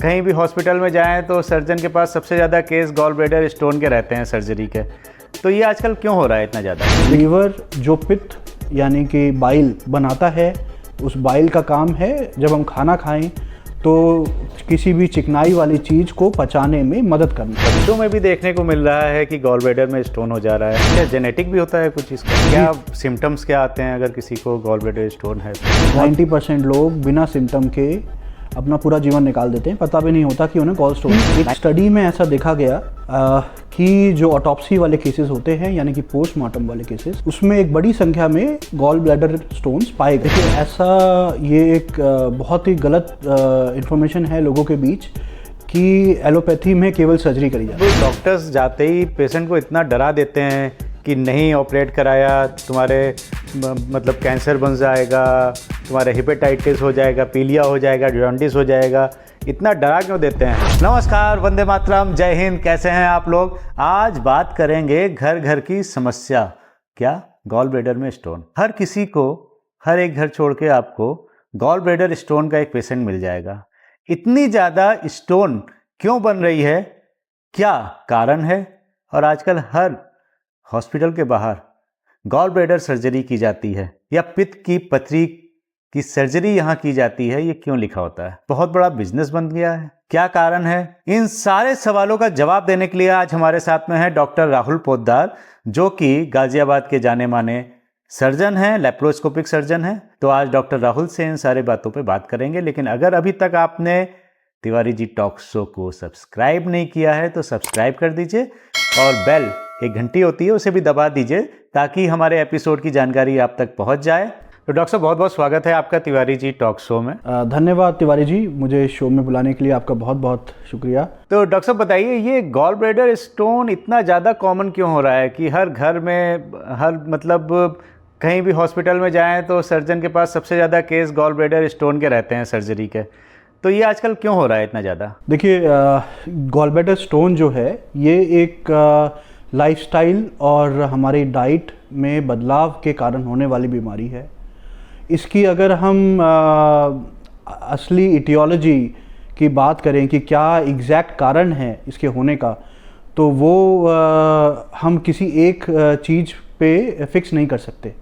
कहीं भी हॉस्पिटल में जाएं तो सर्जन के पास सबसे ज़्यादा केस गॉल ब्लैडर स्टोन के रहते हैं सर्जरी के। तो ये आजकल क्यों हो रहा है इतना ज़्यादा? लीवर जो पित्त यानी कि बाइल बनाता है, उस बाइल का काम है जब हम खाना खाएं तो किसी भी चिकनाई वाली चीज़ को पचाने में मदद करना। बच्चों में भी देखने को मिल रहा है कि गॉल ब्लैडर में स्टोन हो जा रहा है। क्या जेनेटिक भी होता है कुछ इसका? क्या सिम्टम्स क्या आते हैं अगर किसी को गॉल ब्लैडर स्टोन है? 90% लोग बिना सिम्टम के अपना पूरा जीवन निकाल देते हैं, पता भी नहीं होता कि उन्हें गॉल स्टोन। एक स्टडी में ऐसा देखा गया कि जो ऑटोप्सी वाले केसेस होते हैं यानी कि पोस्टमार्टम वाले केसेस, उसमें एक बड़ी संख्या में गॉल ब्लैडर स्टोन्स पाए गए। ऐसा ये एक बहुत ही गलत इन्फॉर्मेशन है लोगों के बीच कि एलोपैथी में केवल सर्जरी करी जाती है। डॉक्टर्स जाते ही पेशेंट को इतना डरा देते हैं कि नहीं ऑपरेट कराया तुम्हारे मतलब कैंसर बन जाएगा, तुम्हारे हेपेटाइटिस हो जाएगा, पीलिया हो जाएगा, जॉन्डिस हो जाएगा। इतना डरा क्यों देते हैं? नमस्कार, वंदे मातरम, जय हिंद। कैसे हैं आप लोग? आज बात करेंगे घर घर की समस्या। क्या? गॉल ब्लैडर में स्टोन। हर किसी को, हर एक घर छोड़ के आपको गॉल ब्लैडर स्टोन का एक पेशेंट मिल जाएगा। इतनी ज़्यादा स्टोन क्यों बन रही है? क्या कारण है? और आजकल हर हॉस्पिटल के बाहर गॉल ब्लैडर सर्जरी की जाती है या पित्त की पथरी की सर्जरी यहाँ की जाती है, ये क्यों लिखा होता है? बहुत बड़ा बिजनेस बन गया है। क्या कारण है? इन सारे सवालों का जवाब देने के लिए आज हमारे साथ में है डॉक्टर राहुल पोद्दार, जो कि गाजियाबाद के जाने माने सर्जन हैं, लैप्रोस्कोपिक सर्जन हैं। तो आज डॉक्टर राहुल से इन सारे बातों पे बात करेंगे। लेकिन अगर अभी तक आपने तिवारी जी टॉक शो को सब्सक्राइब नहीं किया है तो सब्सक्राइब कर दीजिए और बेल, एक घंटी होती है, उसे भी दबा दीजिए ताकि हमारे एपिसोड की जानकारी आप तक पहुंच जाए। तो डॉक्टर साहब, बहुत बहुत स्वागत है आपका तिवारी जी टॉक शो में। धन्यवाद तिवारी जी, मुझे शो में बुलाने के लिए आपका बहुत बहुत शुक्रिया। तो डॉक्टर साहब बताइए, ये गॉल ब्लैडर स्टोन इतना ज़्यादा कॉमन क्यों हो रहा है कि हर घर में, हर मतलब कहीं भी हॉस्पिटल में जाएं तो सर्जन के पास सबसे ज़्यादा केस गॉल ब्लैडर स्टोन के रहते हैं सर्जरी के। तो ये आजकल क्यों हो रहा है इतना ज़्यादा? देखिए, गॉल ब्लैडर स्टोन जो है ये एक लाइफस्टाइल और हमारी डाइट में बदलाव के कारण होने वाली बीमारी है। इसकी अगर हम असली इटियोलॉजी की बात करें कि क्या एग्जैक्ट कारण है इसके होने का, तो वो हम किसी एक चीज़ पे फिक्स नहीं कर सकते।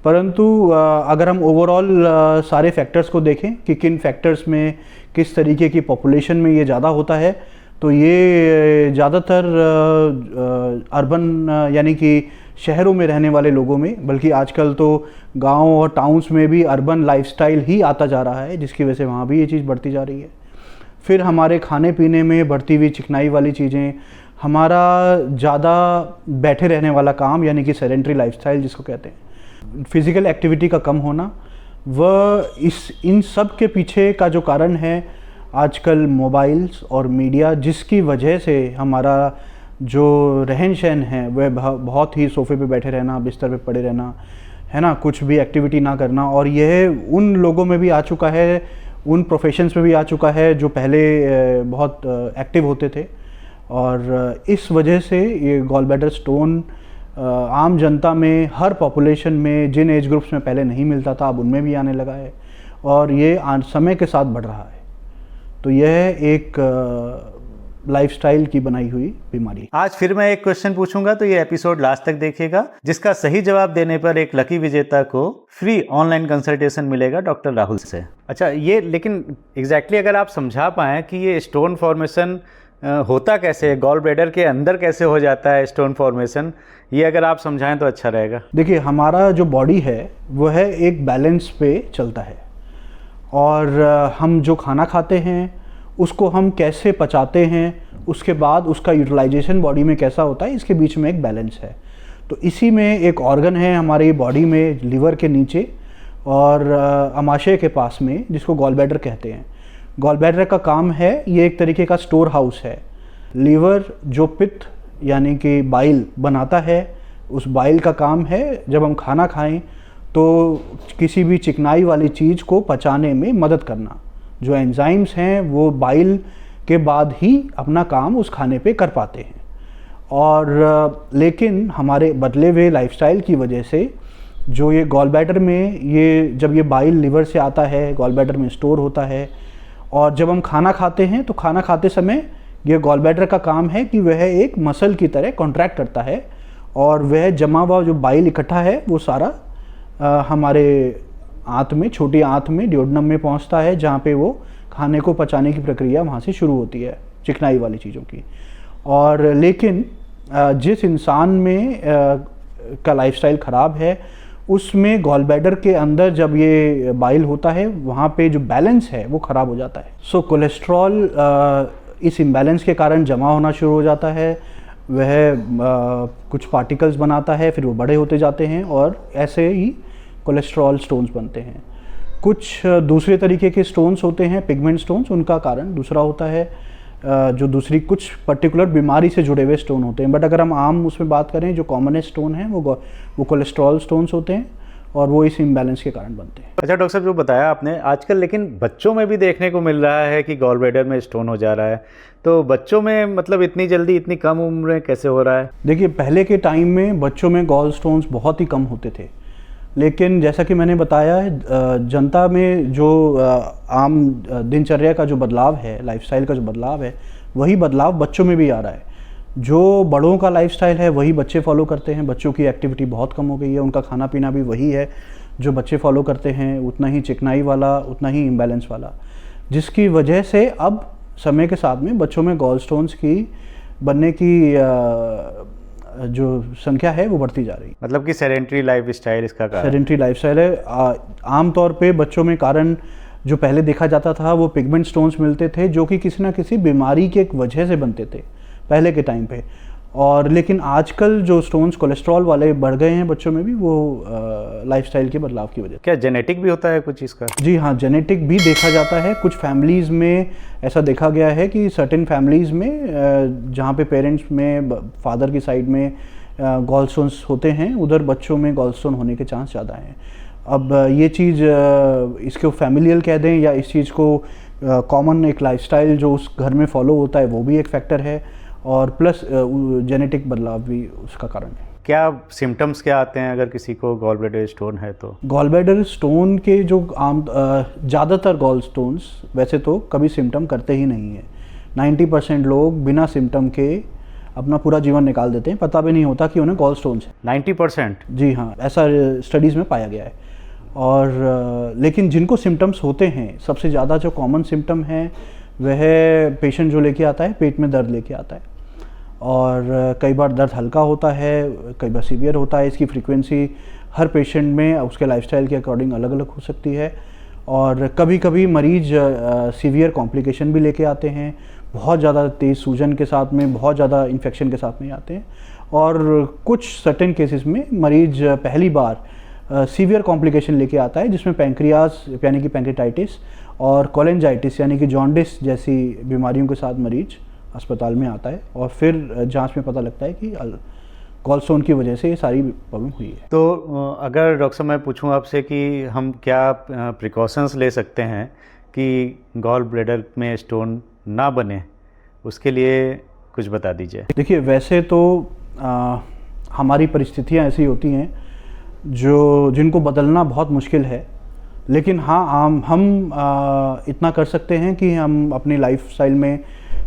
परंतु अगर हम ओवरऑल सारे फैक्टर्स को देखें कि किन फैक्टर्स में किस तरीके की पॉपुलेशन में ये ज़्यादा होता है, तो ये ज़्यादातर अर्बन यानी कि शहरों में रहने वाले लोगों में, बल्कि आजकल तो गांव और टाउन्स में भी अर्बन लाइफस्टाइल ही आता जा रहा है, जिसकी वजह से वहाँ भी ये चीज़ बढ़ती जा रही है। फिर हमारे खाने पीने में बढ़ती हुई चिकनाई वाली चीज़ें, हमारा ज़्यादा बैठे रहने वाला काम यानी कि सेडेंटरी लाइफस्टाइल जिसको कहते हैं, फिज़िकल एक्टिविटी का कम होना, वह इन सब के पीछे का जो कारण है आजकल मोबाइल्स और मीडिया, जिसकी वजह से हमारा जो रहन सहन है वह बहुत ही सोफे पे बैठे रहना, बिस्तर पे पड़े रहना, है ना, कुछ भी एक्टिविटी ना करना। और यह उन लोगों में भी आ चुका है, उन प्रोफेशंस में भी आ चुका है जो पहले बहुत एक्टिव होते थे। और इस वजह से ये गॉल ब्लैडर स्टोन आम जनता में, हर पॉपुलेशन में, जिन एज ग्रुप्स में पहले नहीं मिलता था अब उनमें भी आने लगा है और ये समय के साथ बढ़ रहा है। तो यह एक लाइफस्टाइल की बनाई हुई बीमारी। आज फिर मैं एक क्वेश्चन पूछूंगा तो ये एपिसोड लास्ट तक देखिएगा, जिसका सही जवाब देने पर एक लकी विजेता को फ्री ऑनलाइन कंसल्टेशन मिलेगा डॉक्टर राहुल से। अच्छा, ये लेकिन एग्जैक्टली अगर आप समझा पाएँ कि ये स्टोन फॉर्मेशन होता कैसे है, गॉल ब्लैडर के अंदर कैसे हो जाता है स्टोन फॉर्मेशन, ये अगर आप समझाएं तो अच्छा रहेगा। देखिए, हमारा जो बॉडी है वो है एक बैलेंस पे चलता है और हम जो खाना खाते हैं उसको हम कैसे पचाते हैं, उसके बाद उसका यूटिलाइजेशन बॉडी में कैसा होता है, इसके बीच में एक बैलेंस है। तो इसी में एक ऑर्गन है हमारी बॉडी में, लिवर के नीचे और अमाशय के पास में, जिसको गॉल ब्लैडर कहते हैं। गॉल ब्लैडर का काम है, ये एक तरीके का स्टोर हाउस है। लीवर जो पित्त यानी कि बाइल बनाता है, उस बाइल का काम है जब हम खाना खाएं तो किसी भी चिकनाई वाली चीज़ को पचाने में मदद करना। जो एंजाइम्स हैं वो बाइल के बाद ही अपना काम उस खाने पे कर पाते हैं। और लेकिन हमारे बदले हुए लाइफस्टाइल की वजह से जो ये गॉल ब्लैडर में, ये जब ये बाइल लिवर से आता है, गॉल ब्लैडर में स्टोर होता है और जब हम खाना खाते हैं तो खाना खाते समय ये गॉल ब्लैडर का काम है कि वह एक मसल की तरह कॉन्ट्रैक्ट करता है और वह जमा हुआ जो बाइल इकट्ठा है वो सारा हमारे आंत में, छोटी आंत में, ड्यूोडेनम में पहुंचता है, जहाँ पे वो खाने को पचाने की प्रक्रिया वहाँ से शुरू होती है, चिकनाई वाली चीज़ों की। और लेकिन जिस इंसान में का लाइफस्टाइल ख़राब है उसमें गॉल ब्लैडर के अंदर जब ये बाइल होता है वहाँ पे जो बैलेंस है वो ख़राब हो जाता है। सो कोलेस्ट्रॉल इस इम्बैलेंस के कारण जमा होना शुरू हो जाता है, वह कुछ पार्टिकल्स बनाता है, फिर वो बड़े होते जाते हैं और ऐसे ही कोलेस्ट्रॉल स्टोन्स बनते हैं। कुछ दूसरे तरीके के स्टोन्स होते हैं, पिगमेंट स्टोन्स, उनका कारण दूसरा होता है, जो दूसरी कुछ पर्टिकुलर बीमारी से जुड़े हुए स्टोन होते हैं। बट अगर हम आम उसमें बात करें, जो कॉमनेस्ट स्टोन है वो कोलेस्ट्रॉल स्टोन्स होते हैं और वो इस इम्बैलेंस के कारण बनते हैं। अच्छा डॉक्टर साहब, जो बताया आपने, आजकल लेकिन बच्चों में भी देखने को मिल रहा है कि गॉल ब्लैडर में स्टोन हो जा रहा है, तो बच्चों में मतलब इतनी जल्दी, इतनी कम उम्र में कैसे हो रहा है? देखिए, पहले के टाइम में बच्चों में गॉल स्टोन्स बहुत ही कम होते थे, लेकिन जैसा कि मैंने बताया है, जनता में जो आम दिनचर्या का जो बदलाव है, लाइफस्टाइल का जो बदलाव है, वही बदलाव बच्चों में भी आ रहा है। जो बड़ों का लाइफस्टाइल है वही बच्चे फॉलो करते हैं। बच्चों की एक्टिविटी बहुत कम हो गई है, उनका खाना पीना भी वही है जो बच्चे फॉलो करते हैं, उतना ही चिकनाई वाला, उतना ही इम्बैलेंस वाला, जिसकी वजह से अब समय के साथ में बच्चों में गॉल स्टोन्स की बनने की जो संख्या है वो बढ़ती जा रही है। मतलब कि सेडेंटरी लाइफ स्टाइल इसका कारण? सेडेंटरी लाइफस्टाइल है। आमतौर पे बच्चों में कारण जो पहले देखा जाता था वो पिगमेंट स्टोन्स मिलते थे, जो कि किसी ना किसी बीमारी के एक वजह से बनते थे पहले के टाइम पे। और लेकिन आजकल जो स्टोन्स कोलेस्ट्रॉल वाले बढ़ गए हैं बच्चों में भी, वो लाइफस्टाइल के बदलाव की वजह से। क्या जेनेटिक भी होता है कुछ इसका? जी हाँ, जेनेटिक भी देखा जाता है। कुछ फैमिलीज़ में ऐसा देखा गया है कि सर्टेन फैमिलीज़ में जहाँ पे पेरेंट्स में, फादर की साइड में गॉल स्टोन्स होते हैं, उधर बच्चों में गॉल स्टोन होने के चांस ज़्यादा हैं। अब ये चीज़ इसको फैमिलियल कह दें या इस चीज़ को कॉमन एक लाइफस्टाइल जो उस घर में फॉलो होता है वो भी एक फैक्टर है, और प्लस जेनेटिक बदलाव भी उसका कारण है। क्या सिम्टम्स क्या आते हैं अगर किसी को गॉल ब्लैडर स्टोन है तो? गॉल ब्लैडर स्टोन के जो आम ज़्यादातर गॉल स्टोन्स वैसे तो कभी सिम्टम करते ही नहीं है। 90% लोग बिना सिम्टम के अपना पूरा जीवन निकाल देते हैं, पता भी नहीं होता कि उन्हें गॉल स्टोन्स है। 90%? जी हाँ, ऐसा स्टडीज़ में पाया गया है। और लेकिन जिनको सिम्टम्स होते हैं, सबसे ज़्यादा जो कॉमन सिम्टम है वह पेशेंट जो लेके आता है, पेट में दर्द लेके आता है, और कई बार दर्द हल्का होता है, कई बार सीवियर होता है। इसकी फ्रीक्वेंसी हर पेशेंट में उसके लाइफस्टाइल के अकॉर्डिंग अलग अलग हो सकती है, और कभी कभी मरीज सीवियर कॉम्प्लिकेशन भी लेके आते हैं, बहुत ज़्यादा तेज़ सूजन के साथ में, बहुत ज़्यादा इन्फेक्शन के साथ में आते हैं। और कुछ सर्टेन केसेस में मरीज पहली बार सीवियर कॉम्प्लिकेशन लेके आता है, जिसमें पैंक्रियाज यानी कि पैंक्रेटाइटिस और कोलेंजाइटिस यानी कि जॉन्डिस जैसी बीमारियों के साथ मरीज अस्पताल में आता है, और फिर जांच में पता लगता है कि गॉल स्टोन की वजह से ये सारी प्रॉब्लम हुई है। तो अगर डॉक्टर साहब मैं पूछूं आपसे कि हम क्या प्रिकॉशंस ले सकते हैं कि गॉल ब्लैडर में स्टोन ना बने, उसके लिए कुछ बता दीजिए। देखिए, वैसे तो हमारी परिस्थितियां ऐसी होती हैं जिनको बदलना बहुत मुश्किल है, लेकिन हाँ, हम इतना कर सकते हैं कि हम अपनी लाइफस्टाइल में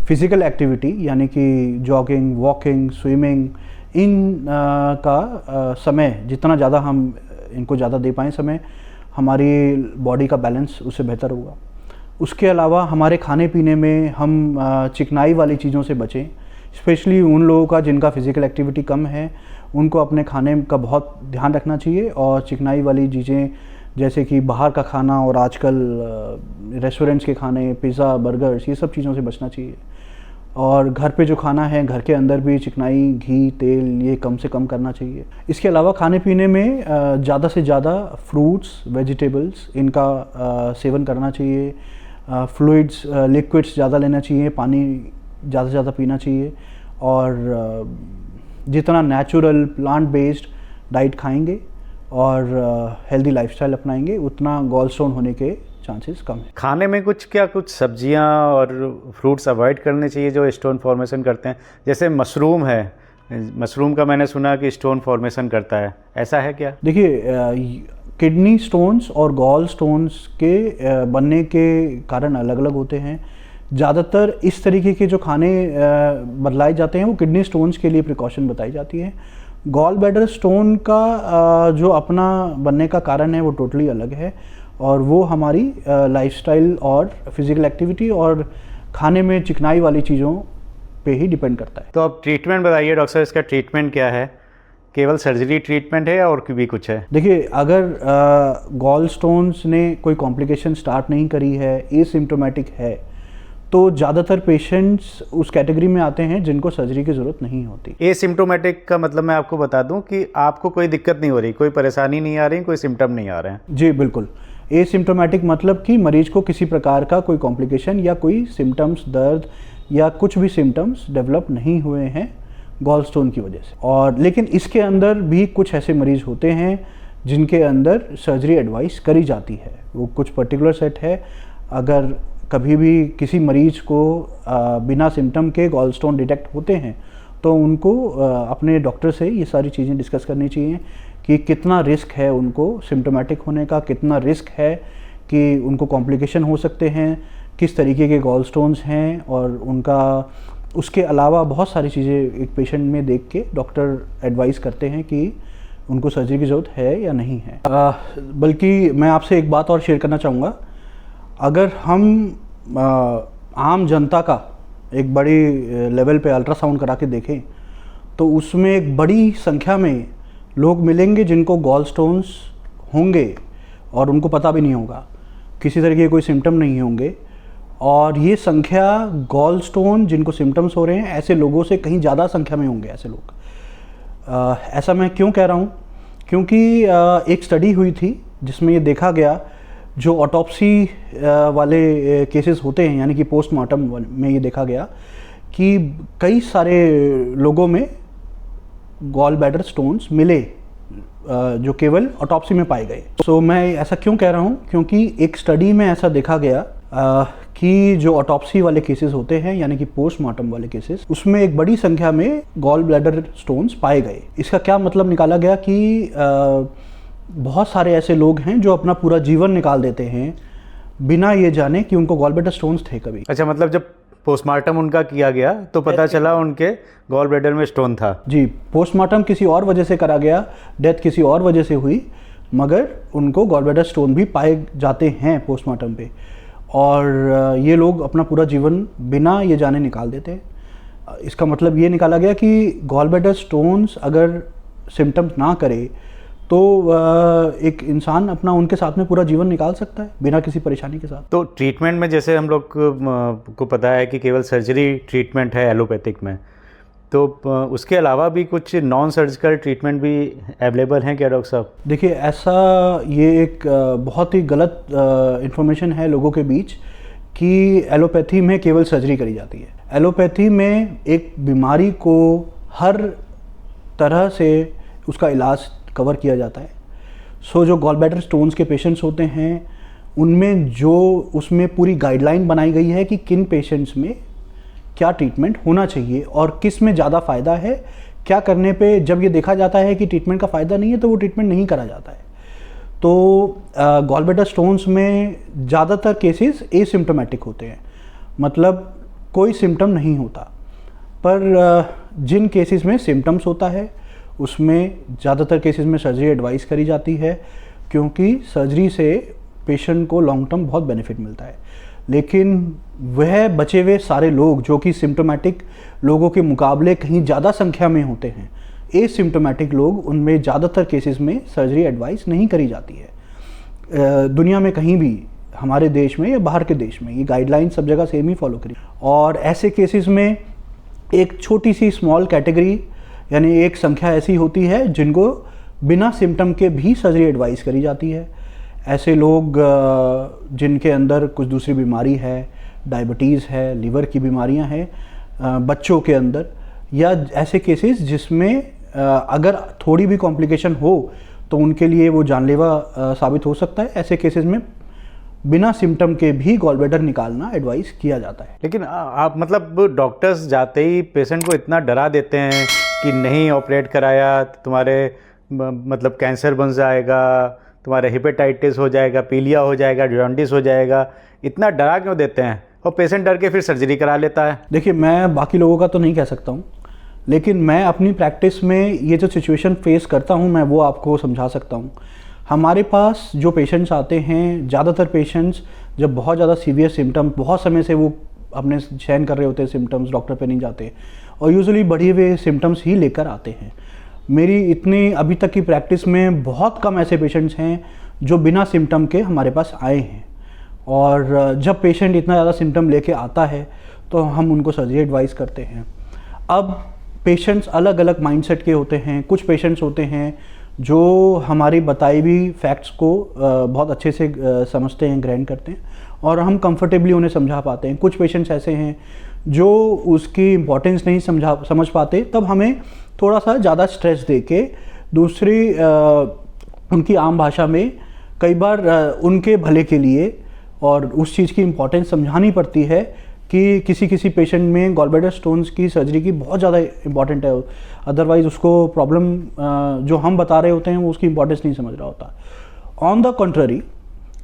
फ़िज़िकल एक्टिविटी यानी कि जॉगिंग, वॉकिंग, स्विमिंग, इन का समय जितना ज़्यादा हम इनको ज़्यादा दे पाएँ समय, हमारी बॉडी का बैलेंस उससे बेहतर होगा। उसके अलावा हमारे खाने पीने में हम चिकनाई वाली चीज़ों से बचें। स्पेशली उन लोगों का जिनका फ़िज़िकल एक्टिविटी कम है, उनको अपने खाने का बहुत ध्यान रखना चाहिए, और चिकनाई वाली चीज़ें जैसे कि बाहर का खाना और आजकल रेस्टोरेंट्स के खाने, पिज़्ज़ा, बर्गर्स, ये सब चीज़ों से बचना चाहिए। और घर पे जो खाना है, घर के अंदर भी चिकनाई, घी, तेल, ये कम से कम करना चाहिए। इसके अलावा खाने पीने में ज़्यादा से ज़्यादा फ्रूट्स, वेजिटेबल्स, इनका सेवन करना चाहिए। फ्लूइड्स, लिक्विड्स ज़्यादा लेना चाहिए, पानी ज़्यादा से ज़्यादा पीना चाहिए, और जितना नेचुरल प्लांट बेस्ड डाइट खाएंगे और हेल्दी लाइफस्टाइल अपनाएंगे, उतना गॉल स्टोन होने के चांसेस कम है। खाने में कुछ सब्जियां और फ्रूट्स अवॉइड करने चाहिए जो स्टोन फॉर्मेशन करते हैं? जैसे मशरूम है, मशरूम का मैंने सुना कि स्टोन फॉर्मेशन करता है, ऐसा है क्या? देखिए, किडनी स्टोन्स और गॉल स्टोन्स के बनने के कारण अलग अलग होते हैं। ज़्यादातर इस तरीके के जो खाने बदलाए जाते हैं वो किडनी स्टोन्स के लिए प्रिकॉशन बताई जाती है। गॉल ब्लैडर स्टोन का जो अपना बनने का कारण है वो टोटली अलग है, और वो हमारी लाइफस्टाइल और फिजिकल एक्टिविटी और खाने में चिकनाई वाली चीज़ों पे ही डिपेंड करता है। तो अब ट्रीटमेंट बताइए डॉक्टर साहब, इसका ट्रीटमेंट क्या है? केवल सर्जरी ट्रीटमेंट है या और भी कुछ है? देखिए, अगर गॉल स्टोन्स ने कोई कॉम्प्लिकेशन स्टार्ट नहीं करी है, एसिम्प्टोमेटिक है, तो ज़्यादातर पेशेंट्स उस कैटेगरी में आते हैं जिनको सर्जरी की ज़रूरत नहीं होती। एसिम्प्टोमेटिक का मतलब मैं आपको बता दूं कि आपको कोई दिक्कत नहीं हो रही, कोई परेशानी नहीं आ रही, कोई सिम्टम नहीं आ रहे हैं। जी बिल्कुल। एसिम्प्टोमेटिक मतलब कि मरीज को किसी प्रकार का कोई कॉम्प्लिकेशन या कोई सिम्टम्स, दर्द या कुछ भी सिम्टम्स डेवलप नहीं हुए हैं गॉल स्टोन की वजह से। और लेकिन इसके अंदर भी कुछ ऐसे मरीज होते हैं जिनके अंदर सर्जरी एडवाइस करी जाती है। वो कुछ पर्टिकुलर सेट है। अगर कभी भी किसी मरीज को बिना सिम्टम के गॉल स्टोन डिटेक्ट होते हैं तो उनको अपने डॉक्टर से ये सारी चीज़ें डिस्कस करनी चाहिए कि कितना रिस्क है उनको सिम्टोमेटिक होने का, कितना रिस्क है कि उनको कॉम्प्लिकेशन हो सकते हैं, किस तरीके के गॉल स्टोन्स हैं, और उनका उसके अलावा बहुत सारी चीज़ें एक पेशेंट में देख के डॉक्टर एडवाइस करते हैं कि उनको सर्जरी की ज़रूरत है या नहीं है। बल्कि मैं आपसे एक बात और शेयर करना चाहूँगा। अगर हम आम जनता का एक बड़ी लेवल पे अल्ट्रासाउंड करा के देखें तो उसमें एक बड़ी संख्या में लोग मिलेंगे जिनको गॉल स्टोन्स होंगे और उनको पता भी नहीं होगा, किसी तरह के कोई सिम्टम नहीं होंगे। और ये संख्या गॉल स्टोन जिनको सिम्टम्स हो रहे हैं ऐसे लोगों से कहीं ज़्यादा संख्या में होंगे ऐसे लोग। ऐसा मैं क्यों कह रहा हूँ? क्योंकि एक स्टडी हुई थी जिसमें ये देखा गया, जो ऑटोप्सी वाले केसेस होते हैं यानी कि पोस्टमार्टम में ये देखा गया कि कई सारे लोगों में गॉल ब्लैडर स्टोन्स मिले जो केवल ऑटोप्सी में पाए गए। सो मैं ऐसा क्यों कह रहा हूँ? क्योंकि एक स्टडी में ऐसा देखा गया कि जो ऑटोप्सी वाले केसेस होते हैं यानी कि पोस्टमार्टम वाले केसेस, उसमें एक बड़ी संख्या में गॉल ब्लैडर स्टोन्स पाए गए। इसका क्या मतलब निकाला गया कि बहुत सारे ऐसे लोग हैं जो अपना पूरा जीवन निकाल देते हैं बिना ये जाने कि उनको गॉल ब्लैडर स्टोन्स थे कभी। अच्छा, मतलब जब पोस्टमार्टम उनका किया गया तो पता चला उनके गॉल ब्लैडर में स्टोन था। जी, पोस्टमार्टम किसी और वजह से करा गया, डेथ किसी और वजह से हुई, मगर उनको गॉल ब्लैडर स्टोन भी पाए जाते हैं पोस्टमार्टम पे। और ये लोग अपना पूरा जीवन बिना ये जाने निकाल देते हैं। इसका मतलब ये निकाला गया कि गॉल ब्लैडर स्टोन्स अगर सिम्टम्स ना करे तो एक इंसान अपना उनके साथ में पूरा जीवन निकाल सकता है बिना किसी परेशानी के साथ। तो ट्रीटमेंट में जैसे हम लोग को पता है कि केवल सर्जरी ट्रीटमेंट है एलोपैथिक में, तो उसके अलावा भी कुछ नॉन सर्जिकल ट्रीटमेंट भी अवेलेबल हैं क्या डॉक्टर साहब? देखिए, ऐसा ये एक बहुत ही गलत इन्फॉर्मेशन है लोगों के बीच कि एलोपैथी में केवल सर्जरी करी जाती है। एलोपैथी में एक बीमारी को हर तरह से उसका इलाज कवर किया जाता है। सो जो गॉल ब्लैडर स्टोन्स के पेशेंट्स होते हैं उनमें जो उसमें पूरी गाइडलाइन बनाई गई है कि किन पेशेंट्स में क्या ट्रीटमेंट होना चाहिए और किस में ज़्यादा फ़ायदा है, क्या करने पे जब ये देखा जाता है कि ट्रीटमेंट का फ़ायदा नहीं है तो वो ट्रीटमेंट नहीं करा जाता है। तो गॉल ब्लैडर स्टोन्स में ज़्यादातर केसेस एसिम्प्टोमेटिक होते हैं, मतलब कोई सिम्टम नहीं होता। पर जिन केसेस में सिम्टम्स होता है उसमें ज़्यादातर केसेस में सर्जरी एडवाइस करी जाती है, क्योंकि सर्जरी से पेशेंट को लॉन्ग टर्म बहुत बेनिफिट मिलता है। लेकिन वह बचे हुए सारे लोग जो कि सिम्टोमेटिक लोगों के मुकाबले कहीं ज़्यादा संख्या में होते हैं, एसिम्प्टोमेटिक लोग, उनमें ज़्यादातर केसेस में सर्जरी एडवाइस नहीं करी जाती है। दुनिया में कहीं भी, हमारे देश में या बाहर के देश में, ये गाइडलाइन सब जगह सेम ही फॉलो करी। और ऐसे केसेस में एक छोटी सी स्मॉल कैटेगरी यानी एक संख्या ऐसी होती है जिनको बिना सिम्टम के भी सर्जरी एडवाइस करी जाती है। ऐसे लोग जिनके अंदर कुछ दूसरी बीमारी है, डायबिटीज़ है, लीवर की बीमारियां हैं बच्चों के अंदर, या ऐसे केसेस जिसमें अगर थोड़ी भी कॉम्प्लिकेशन हो तो उनके लिए वो जानलेवा साबित हो सकता है। ऐसे केसेस में बिना सिम्टम के भी गॉल ब्लैडर निकालना एडवाइस किया जाता है। लेकिन आप मतलब डॉक्टर्स जाते ही पेशेंट को इतना डरा देते हैं कि नहीं ऑपरेट कराया तुम्हारे मतलब कैंसर बन जाएगा, तुम्हारे हिपेटाइटिस हो जाएगा, पीलिया हो जाएगा, जॉन्डिस हो जाएगा, इतना डरा क्यों देते हैं और पेशेंट डर के फिर सर्जरी करा लेता है? देखिए, मैं बाकी लोगों का तो नहीं कह सकता हूँ, लेकिन मैं अपनी प्रैक्टिस में ये जो सिचुएशन फेस करता हूँ मैं वो आपको समझा सकता हूँ। हमारे पास जो पेशेंट्स आते हैं, ज़्यादातर पेशेंट्स जब बहुत ज़्यादा सीवियर सिम्टम, बहुत समय से वो अपने सहन कर रहे होते हैं सिम्टम्स, डॉक्टर पे नहीं जाते और यूजुअली बढ़े हुए सिम्टम्स ही लेकर आते हैं। मेरी इतनी अभी तक की प्रैक्टिस में बहुत कम ऐसे पेशेंट्स हैं जो बिना सिम्टम के हमारे पास आए हैं, और जब पेशेंट इतना ज़्यादा सिम्टम लेके आता है तो हम उनको सर्जरी एडवाइस करते हैं। अब पेशेंट्स अलग अलग माइंडसेट के होते हैं। कुछ पेशेंट्स होते हैं जो हमारी बताई हुई फैक्ट्स को बहुत अच्छे से समझते हैं, ग्रहण करते हैं और हम कंफर्टेबली उन्हें समझा पाते हैं। कुछ पेशेंट्स ऐसे हैं जो उसकी इम्पोर्टेंस नहीं समझ पाते, तब हमें थोड़ा सा ज़्यादा स्ट्रेस दे के दूसरी उनकी आम भाषा में कई बार उनके भले के लिए और उस चीज़ की इम्पोर्टेंस समझानी पड़ती है कि किसी पेशेंट में गॉल ब्लैडर स्टोन्स की सर्जरी की बहुत ज़्यादा इम्पॉर्टेंट है, अदरवाइज़ उसको प्रॉब्लम जो हम बता रहे होते हैं वो उसकी इम्पोर्टेंस नहीं समझ रहा होता। ऑन द कंट्ररी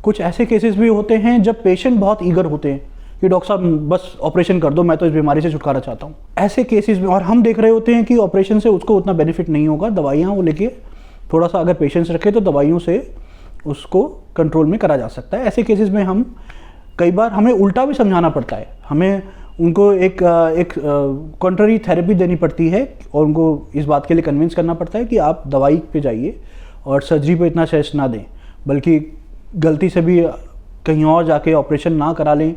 कुछ ऐसे केसेस भी होते हैं जब पेशेंट बहुत ईगर होते हैं कि डॉक्टर साहब बस ऑपरेशन कर दो, मैं तो इस बीमारी से छुटकारा चाहता हूँ। ऐसे केसेस में और हम देख रहे होते हैं कि ऑपरेशन से उसको उतना बेनिफिट नहीं होगा, दवाइयाँ वो लेके थोड़ा सा अगर पेशेंस रखे तो दवाइयों से उसको कंट्रोल में करा जा सकता है। ऐसे केसेस में हम कई बार हमें उल्टा भी समझाना पड़ता है, हमें उनको एक कॉन्ट्ररी थेरेपी देनी पड़ती है और उनको इस बात के लिए कन्विंस करना पड़ता है कि आप दवाई पे जाइए और सर्जरी पे इतना स्ट्रेस ना दें, बल्कि गलती से भी कहीं और जाके ऑपरेशन ना करा लें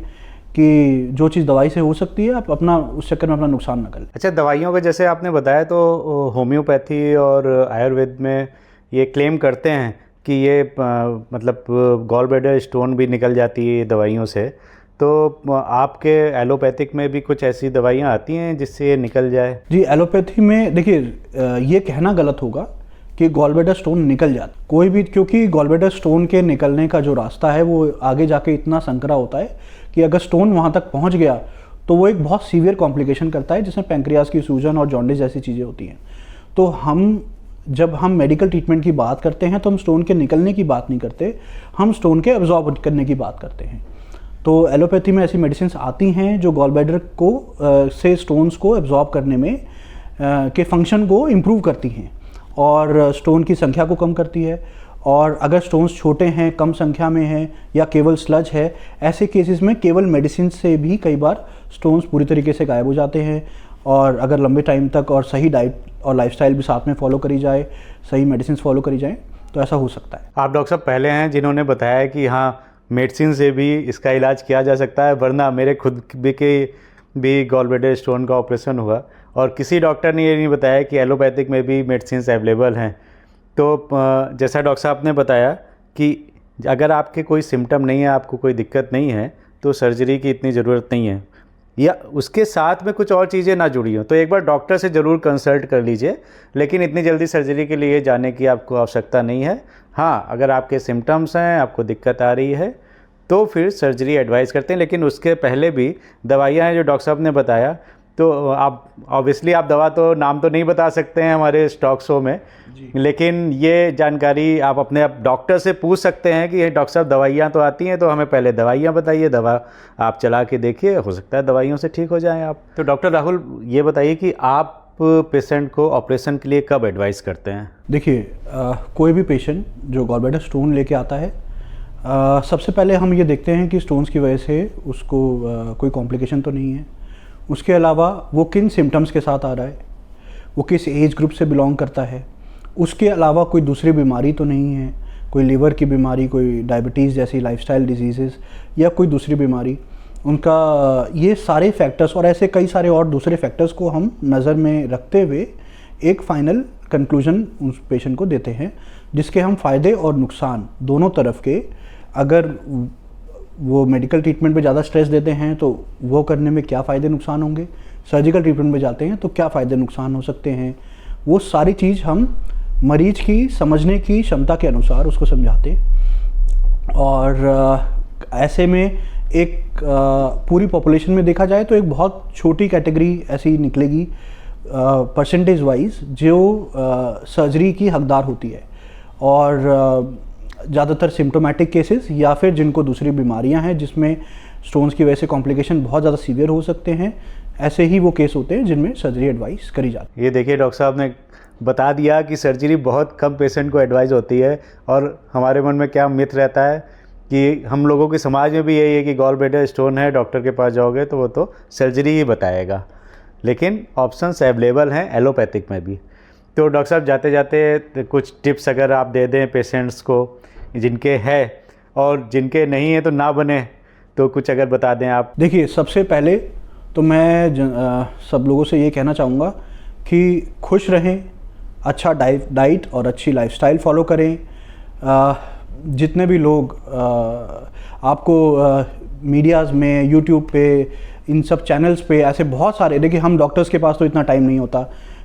कि जो चीज़ दवाई से हो सकती है आप अपना उस चक्कर में अपना नुकसान ना करें। अच्छा, दवाइयों का जैसे आपने बताया तो होम्योपैथी और आयुर्वेद में ये क्लेम करते हैं कि ये मतलब गॉल ब्लैडर स्टोन भी निकल जाती है दवाइयों से, तो आपके एलोपैथिक में भी कुछ ऐसी दवाइयाँ आती हैं जिससे ये निकल जाए? जी, एलोपैथी में देखिए ये कहना गलत होगा कि गॉल ब्लैडर स्टोन निकल जाता कोई भी, क्योंकि गॉल ब्लैडर स्टोन के निकलने का जो रास्ता है वो आगे जाके इतना संकरा होता है कि अगर स्टोन वहाँ तक पहुँच गया तो वो एक बहुत सीवियर कॉम्प्लिकेशन करता है, जिसमें पैंक्रियाज की सूजन और जॉन्डिस जैसी चीज़ें होती हैं। तो जब हम मेडिकल ट्रीटमेंट की बात करते हैं तो हम स्टोन के निकलने की बात नहीं करते, हम स्टोन के एब्जॉर्ब करने की बात करते हैं। तो एलोपैथी में ऐसी मेडिसिन आती हैं जो गॉल ब्लैडर को से स्टोन्स को एब्जॉर्ब करने में के फंक्शन को इम्प्रूव करती हैं और स्टोन की संख्या को कम करती है। और अगर स्टोन्स छोटे हैं, कम संख्या में हैं या केवल स्लज है, ऐसे केसेस में केवल मेडिसिन से भी कई बार स्टोन्स पूरी तरीके से गायब हो जाते हैं। और अगर लंबे टाइम तक और सही डाइट और लाइफस्टाइल भी साथ में फॉलो करी जाए, सही मेडिसिन फॉलो करी जाए तो ऐसा हो सकता है। आप डॉक्टर साहब पहले हैं जिन्होंने बताया कि हाँ, मेडिसिन से भी इसका इलाज किया जा सकता है, वरना मेरे खुद भी गॉल ब्लैडर स्टोन का ऑपरेशन हुआ और किसी डॉक्टर ने ये नहीं बताया कि एलोपैथिक में भी मेडिसिन अवेलेबल हैं। तो जैसा डॉक्टर साहब ने बताया कि अगर आपके कोई सिम्टम नहीं है, आपको कोई दिक्कत नहीं है, तो सर्जरी की इतनी ज़रूरत नहीं है, या उसके साथ में कुछ और चीज़ें ना जुड़ी हों तो एक बार डॉक्टर से ज़रूर कंसल्ट कर लीजिए, लेकिन इतनी जल्दी सर्जरी के लिए जाने की आपको आवश्यकता नहीं है। हाँ, अगर आपके सिम्टम्स हैं, आपको दिक्कत आ रही है तो फिर सर्जरी एडवाइस करते हैं, लेकिन उसके पहले भी दवाइयाँ हैं जो डॉक्टर साहब ने बताया। तो आप ऑब्वियसली आप दवा तो नाम तो नहीं बता सकते हैं हमारे स्टॉक शो में, लेकिन ये जानकारी आप अपने डॉक्टर से पूछ सकते हैं कि डॉक्टर साहब दवाइयाँ तो आती हैं, तो हमें पहले दवाइयाँ बताइए, दवा आप चला के देखिए, हो सकता है दवाइयों से ठीक हो जाएं आप। तो डॉक्टर राहुल, ये बताइए कि आप पेशेंट को ऑपरेशन के लिए कब एडवाइस करते हैं? देखिए, कोई भी पेशेंट जो गॉल ब्लैडर स्टोन लेके आता है, सबसे पहले हम ये देखते हैं कि स्टोन्स की वजह से उसको कोई कॉम्प्लिकेशन तो नहीं है। उसके अलावा वो किन सिम्टम्स के साथ आ रहा है, वो किस एज ग्रुप से बिलोंग करता है, उसके अलावा कोई दूसरी बीमारी तो नहीं है, कोई लीवर की बीमारी, कोई डायबिटीज़ जैसी लाइफस्टाइल डिजीज़ेस या कोई दूसरी बीमारी, उनका ये सारे फैक्टर्स और ऐसे कई सारे और दूसरे फैक्टर्स को हम नज़र में रखते हुए एक फ़ाइनल कंक्लूजन उस पेशेंट को देते हैं, जिसके हम फ़ायदे और नुकसान दोनों तरफ के, अगर वो मेडिकल ट्रीटमेंट पे ज़्यादा स्ट्रेस देते हैं तो वो करने में क्या फ़ायदे नुकसान होंगे, सर्जिकल ट्रीटमेंट में जाते हैं तो क्या फ़ायदे नुकसान हो सकते हैं, वो सारी चीज़ हम मरीज की समझने की क्षमता के अनुसार उसको समझाते हैं। और ऐसे में एक पूरी पॉपुलेशन में देखा जाए तो एक बहुत छोटी कैटेगरी ऐसी निकलेगी परसेंटेज वाइज जो सर्जरी की हकदार होती है, और ज़्यादातर सिम्टोमेटिक केसेस या फिर जिनको दूसरी बीमारियां हैं जिसमें स्टोन्स की वजह से कॉम्प्लिकेशन बहुत ज़्यादा सीवियर हो सकते हैं, ऐसे ही वो केस होते हैं जिनमें सर्जरी एडवाइस करी जाती है। ये देखिए डॉक्टर साहब ने बता दिया कि सर्जरी बहुत कम पेशेंट को एडवाइस होती है, और हमारे मन में क्या मिथ रहता है कि हम लोगों के समाज में भी यही है कि गॉल ब्लैडर स्टोन है, डॉक्टर के पास जाओगे तो वो तो सर्जरी ही बताएगा, लेकिन ऑप्शंस अवेलेबल हैं एलोपैथिक में भी। तो डॉक्टर साहब जाते जाते कुछ टिप्स अगर आप दे दें पेशेंट्स को जिनके है और जिनके नहीं है तो ना बने, तो कुछ अगर बता दें आप। देखिए, सबसे पहले तो मैं सब लोगों से ये कहना चाहूँगा कि खुश रहें, अच्छा डाइट और अच्छी लाइफस्टाइल फॉलो करें। जितने भी लोग आपको मीडियाज़ में, यूट्यूब पे, इन सब चैनल्स पे ऐसे बहुत सारे, देखिए हम डॉक्टर्स के पास तो इतना टाइम नहीं होता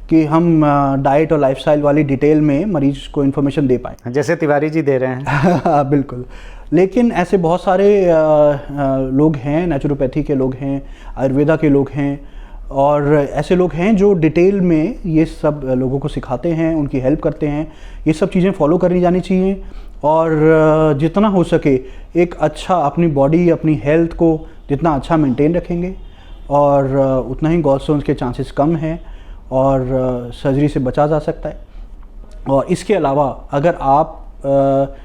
कि हम डाइट और लाइफस्टाइल वाली डिटेल में मरीज को इन्फॉर्मेशन दे पाएँ, जैसे तिवारी जी दे रहे हैं। बिल्कुल। लेकिन ऐसे बहुत सारे लोग हैं, नेचुरोपैथी के लोग हैं, आयुर्वेदा के लोग हैं, और ऐसे लोग हैं जो डिटेल में ये सब लोगों को सिखाते हैं, उनकी हेल्प करते हैं। ये सब चीज़ें फॉलो करनी जानी चाहिए, और जितना हो सके एक अच्छा अपनी बॉडी, अपनी हेल्थ को जितना अच्छा मेंटेन रखेंगे, और उतना ही गॉलस्टोन्स के चांसेस कम हैं और सर्जरी से बचा जा सकता है। और इसके अलावा अगर आप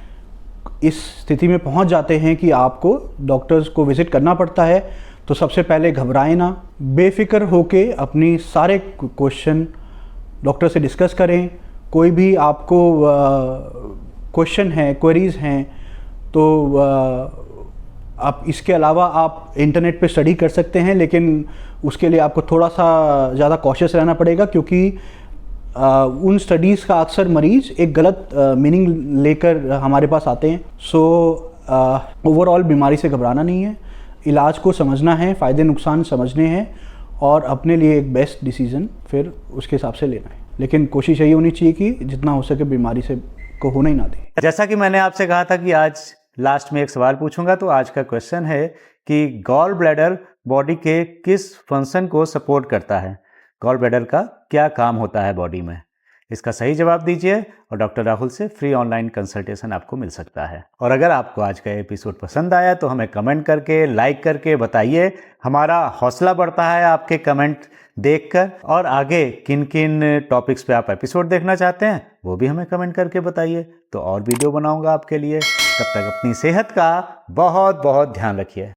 इस स्थिति में पहुंच जाते हैं कि आपको डॉक्टर्स को विज़िट करना पड़ता है, तो सबसे पहले घबराएं ना, बेफिक्र होके अपनी सारे क्वेश्चन डॉक्टर से डिस्कस करें। कोई भी आपको क्वेश्चन है, क्वेरीज़ हैं, तो आप इसके अलावा आप इंटरनेट पे स्टडी कर सकते हैं, लेकिन उसके लिए आपको थोड़ा सा ज़्यादा कॉशियस रहना पड़ेगा, क्योंकि उन स्टडीज़ का अक्सर मरीज एक गलत मीनिंग लेकर हमारे पास आते हैं। सो ओवरऑल बीमारी से घबराना नहीं है, इलाज को समझना है, फ़ायदे नुकसान समझने हैं, और अपने लिए एक बेस्ट डिसीज़न फिर उसके हिसाब से लेना है। लेकिन कोशिश यही होनी चाहिए कि जितना हो सके बीमारी से को होने ही ना दें। जैसा कि मैंने आपसे कहा था कि आज लास्ट में एक सवाल पूछूंगा, तो आज का क्वेश्चन है कि गॉल ब्लैडर बॉडी के किस फंक्शन को सपोर्ट करता है, गॉल ब्लैडर का क्या काम होता है बॉडी में। इसका सही जवाब दीजिए और डॉक्टर राहुल से फ्री ऑनलाइन कंसल्टेशन आपको मिल सकता है। और अगर आपको आज का एपिसोड पसंद आया तो हमें कमेंट करके, लाइक करके बताइए, हमारा हौसला बढ़ता है आपके कमेंट देखकर। और आगे किन किन टॉपिक्स पे आप एपिसोड देखना चाहते हैं वो भी हमें कमेंट करके बताइए, तो और वीडियो बनाऊंगा आपके लिए। तब तक अपनी सेहत का बहुत बहुत ध्यान रखिए।